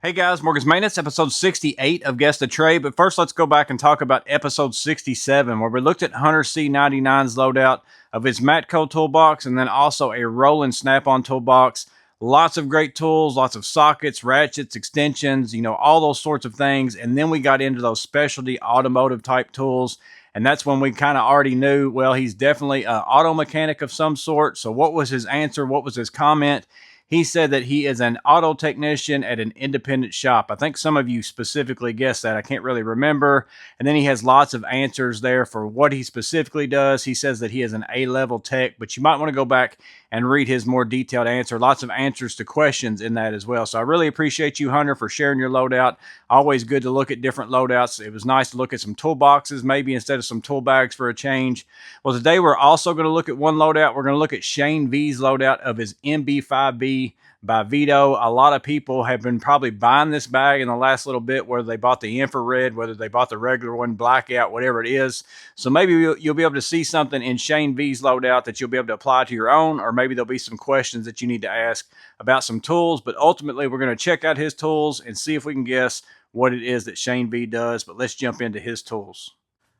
Hey guys, Morgan's Maintenance, episode 68 of Guess the Trade. But first, let's go back and talk about episode 67, where we looked at Hunter C99's loadout of his Matco toolbox and then also a Roland Snap-on toolbox. Lots of great tools, lots of sockets, ratchets, extensions, all those sorts of things. And then we got into those specialty automotive type tools. And that's when we kind of already knew, well, he's definitely an auto mechanic of some sort. So what was his answer? What was his comment? He said that he is an auto technician at an independent shop. I think some of you specifically guessed that. I can't really remember. And then he has lots of answers there for what he specifically does. He says that he is an A-level tech, but you might want to go back and read his more detailed answer. Lots of answers to questions in that as well. So I really appreciate you, Hunter, for sharing your loadout. Always good to look at different loadouts. It was nice to look at some toolboxes, maybe instead of some tool bags for a change. Well, today we're also going to look at one loadout. We're going to look at Shane V's loadout of his MB5B by Vito. A lot of people have been probably buying this bag in the last little bit, whether they bought the infrared, whether they bought the regular one, blackout, whatever it is. So maybe you'll be able to see something in Shane V's loadout that you'll be able to apply to your own, or maybe there'll be some questions that you need to ask about some tools. But ultimately, we're going to check out his tools and see if we can guess what it is that Shane V does. But let's jump into his tools.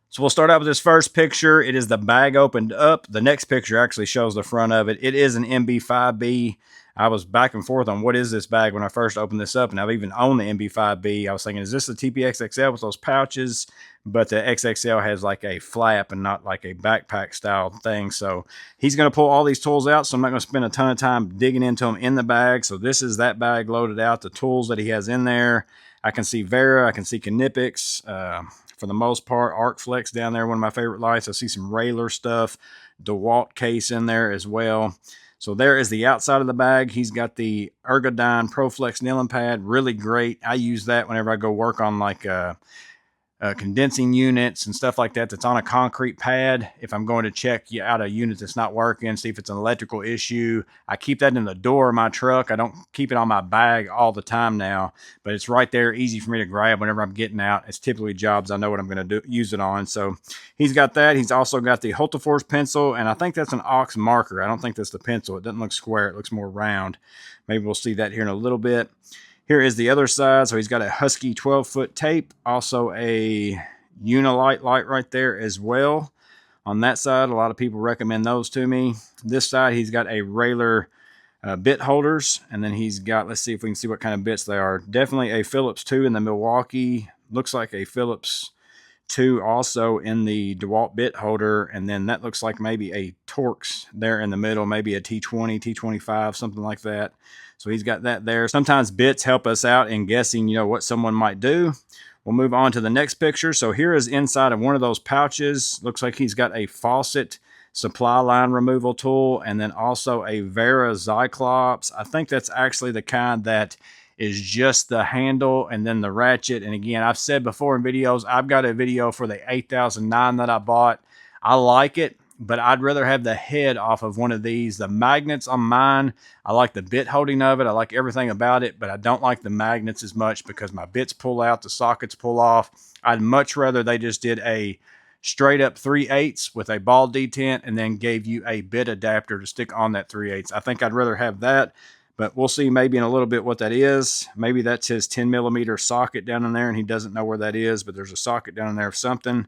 So we'll start out with this first picture. It is the bag opened up. The next picture actually shows the front of it. It is an MB5B. I was back and forth on what is this bag when I first opened this up, and I've even owned the MB5B. I was thinking, is this the TPXXL with those pouches? But the XXL has like a flap and not like a backpack style thing. So he's going to pull all these tools out, so I'm not going to spend a ton of time digging into them in the bag. So this is that bag loaded out, the tools that he has in there. I can see Vera, I can see Knipex, for the most part, Arcflex down there, one of my favorite lights. I see some Railer stuff, DeWalt case in there as well. So there is the outside of the bag. He's got the Ergodyne ProFlex nailing pad, really great. I use that whenever I go work on like condensing units and stuff like that that's on a concrete pad. If I'm going to check out a unit that's not working, see if it's an electrical issue, I keep that in the door of my truck. I don't keep it on my bag all the time now, but it's right there, easy for me to grab whenever I'm getting out. It's typically jobs I know what I'm going to use it on. So he's got that. He's also got the Hultafors pencil, and I think that's an Ox marker. I don't think that's the pencil. It doesn't look square. It looks more round. Maybe we'll see that here in a little bit. Here is the other side. So he's got a Husky 12-foot tape, also a Unilight light right there as well. On that side, a lot of people recommend those to me. This side, he's got a Railer bit holders, and then he's got, let's see if we can see what kind of bits they are. Definitely a Phillips 2 in the Milwaukee. Looks like a Phillips 2 also in the DeWalt bit holder, and then that looks like maybe a Torx there in the middle, maybe a T20, T25, something like that. So he's got that there. Sometimes bits help us out in guessing, what someone might do. We'll move on to the next picture. So here is inside of one of those pouches. Looks like he's got a faucet supply line removal tool, and then also a Vera Cyclops. I think that's actually the kind that is just the handle and then the ratchet. And again, I've said before in videos, I've got a video for the 8009 that I bought. I like it, but I'd rather have the head off of one of these. The magnets on mine, I like the bit holding of it. I like everything about it, but I don't like the magnets as much because my bits pull out, the sockets pull off. I'd much rather they just did a straight up 3/8 with a ball detent and then gave you a bit adapter to stick on that 3/8. I think I'd rather have that. But we'll see maybe in a little bit what that is. Maybe that's his 10 millimeter socket down in there and he doesn't know where that is, but there's a socket down in there of something.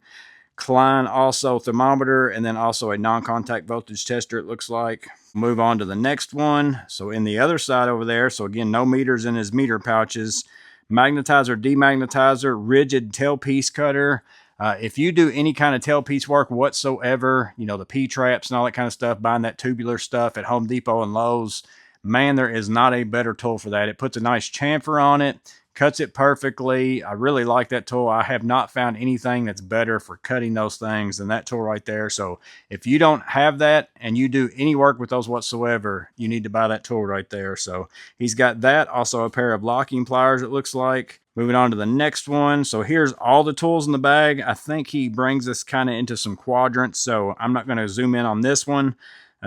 Klein also thermometer, and then also a non-contact voltage tester, it looks like. Move on to the next one. So in the other side over there, so again, no meters in his meter pouches. Magnetizer, demagnetizer, rigid tailpiece cutter. If you do any kind of tailpiece work whatsoever, the P-traps and all that kind of stuff, buying that tubular stuff at Home Depot and Lowe's, man, there is not a better tool for that. It puts a nice chamfer on it, cuts it perfectly. I really like that tool. I have not found anything that's better for cutting those things than that tool right there. So if you don't have that and you do any work with those whatsoever, you need to buy that tool right there. So he's got that. Also a pair of locking pliers, it looks like. Moving on to the next one. So here's all the tools in the bag. I think he brings us kind of into some quadrants, so I'm not going to zoom in on this one.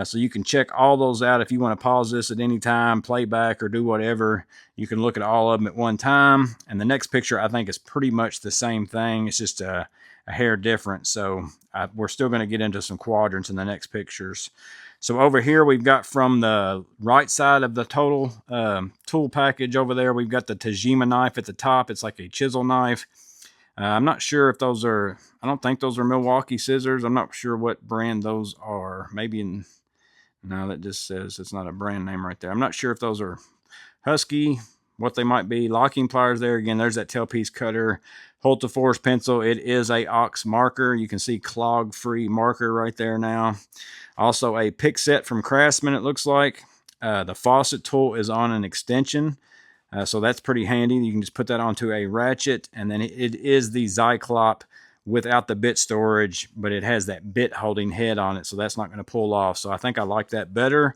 So you can check all those out if you want to pause this at any time, play back, or do whatever. You can look at all of them at one time. And the next picture, I think, is pretty much the same thing. It's just a hair different. So we're still going to get into some quadrants in the next pictures. So over here, we've got from the right side of the total tool package over there, we've got the Tajima knife at the top. It's like a chisel knife. I'm not sure if those are, I don't think those are Milwaukee scissors. I'm not sure what brand those are. Maybe in, no, that just says it's not a brand name right there. I'm not sure if those are Husky, what they might be. Locking pliers there. Again, there's that tailpiece cutter. Hulta-Force pencil. It is a ox marker. You can see clog-free marker right there now. Also a pick set from Craftsman, it looks like. The faucet tool is on an extension. So that's pretty handy. You can just put that onto a ratchet, and then it is the Zyklop without the bit storage, but it has that bit holding head on it, so that's not going to pull off. So I think I like that better.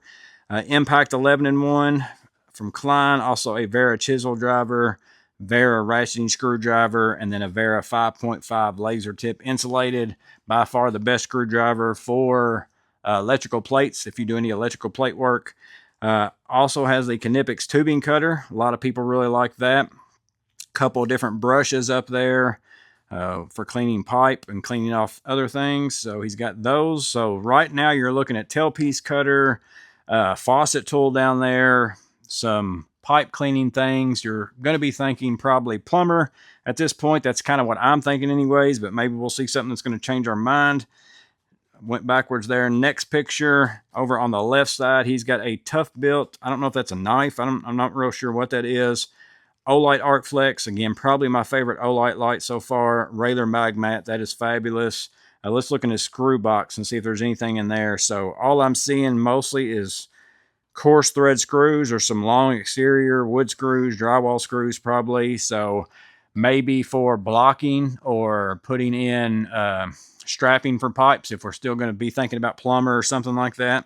Impact 11-in-1 from Klein, also a Vera chisel driver, Vera ratcheting screwdriver, and then a Vera 5.5 laser tip insulated. By far the best screwdriver for electrical plates, if you do any electrical plate work. Also has the Knipex tubing cutter. A lot of people really like that. Couple of different brushes up there for cleaning pipe and cleaning off other things. So he's got those. So right now you're looking at tailpiece cutter, faucet tool down there, some pipe cleaning things. You're going to be thinking probably plumber at this point. That's kind of what I'm thinking anyways, but maybe we'll see something that's going to change our mind. Went backwards there. Next picture over on the left side, he's got a Tough Built. I don't know if that's a knife. I'm not real sure what that is. Olight Arc Flex. Again, probably my favorite Olight light so far. Rayler Magmat. That is fabulous. Let's look in his screw box and see if there's anything in there. So all I'm seeing mostly is coarse thread screws or some long exterior wood screws, drywall screws probably. So maybe for blocking or putting in strapping for pipes if we're still going to be thinking about plumber or something like that.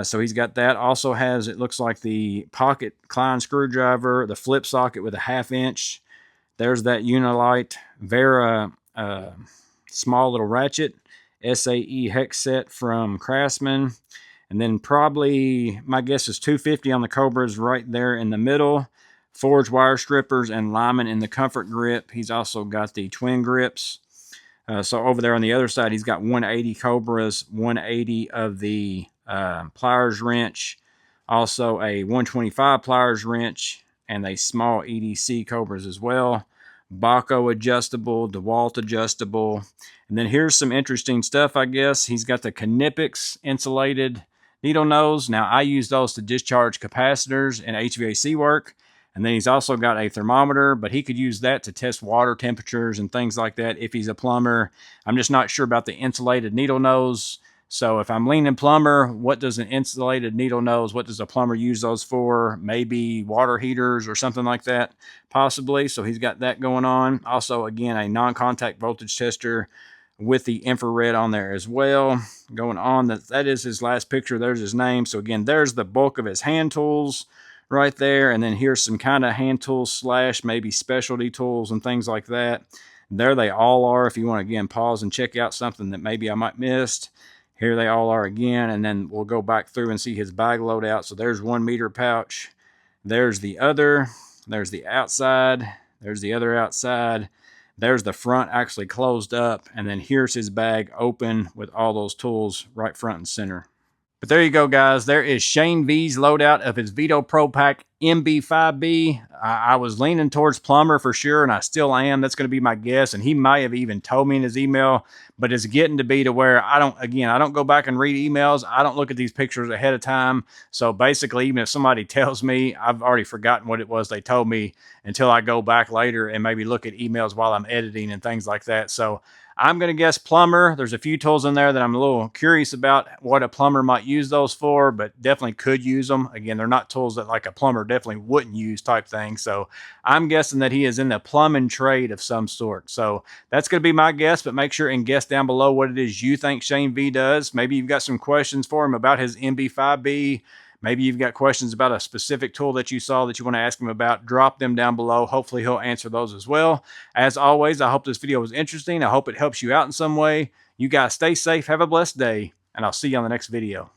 So he's got that. Also has, it looks like the pocket Klein screwdriver, the flip socket with a 1/2 inch. There's that Unilite Vera small little ratchet, SAE hex set from Craftsman. And then probably, my guess is 250 on the Cobras right there in the middle. Forged wire strippers and Lyman in the comfort grip. He's also got the twin grips. So over there on the other side, he's got 180 Cobras, 180 of the pliers wrench, also a 125 pliers wrench, and a small EDC Cobras as well. Baco adjustable, DeWalt adjustable. And then here's some interesting stuff, I guess. He's got the Knipex insulated needle nose. Now, I use those to discharge capacitors and HVAC work. And then he's also got a thermometer, but he could use that to test water temperatures and things like that if he's a plumber. I'm just not sure about the insulated needle nose. So if I'm leaning plumber, what does an insulated needle nose, what does a plumber use those for? Maybe water heaters or something like that, possibly. So he's got that going on. Also, again, a non-contact voltage tester with the infrared on there as well. Going on, that is his last picture. There's his name. So again, there's the bulk of his hand tools right there, and then here's some kind of hand tools slash maybe specialty tools and things like that. There they all are. If you want to, again, pause and check out something that maybe I might missed, here they all are again, and then we'll go back through and see his bag loadout. So there's 1 meter pouch, there's the other, there's the outside, there's the other outside, there's the front actually closed up, and then here's his bag open with all those tools right front and center. But there you go, guys. There is Shane V's loadout of his Vito Pro Pack MB5B. I was leaning towards plumber for sure, and I still am. That's going to be my guess, and he might have even told me in his email, but it's getting to be to where I don't go back and read emails. I don't look at these pictures ahead of time. So basically, even if somebody tells me, I've already forgotten what it was they told me until I go back later and maybe look at emails while I'm editing and things like that. So I'm going to guess plumber. There's a few tools in there that I'm a little curious about what a plumber might use those for, but definitely could use them. Again, they're not tools that like a plumber definitely wouldn't use type thing. So I'm guessing that he is in the plumbing trade of some sort. So that's going to be my guess, but make sure and guess down below what it is you think Shane V does. Maybe you've got some questions for him about his MB5B. Maybe you've got questions about a specific tool that you saw that you want to ask him about. Drop them down below. Hopefully he'll answer those as well. As always, I hope this video was interesting. I hope it helps you out in some way. You guys stay safe. Have a blessed day, and I'll see you on the next video.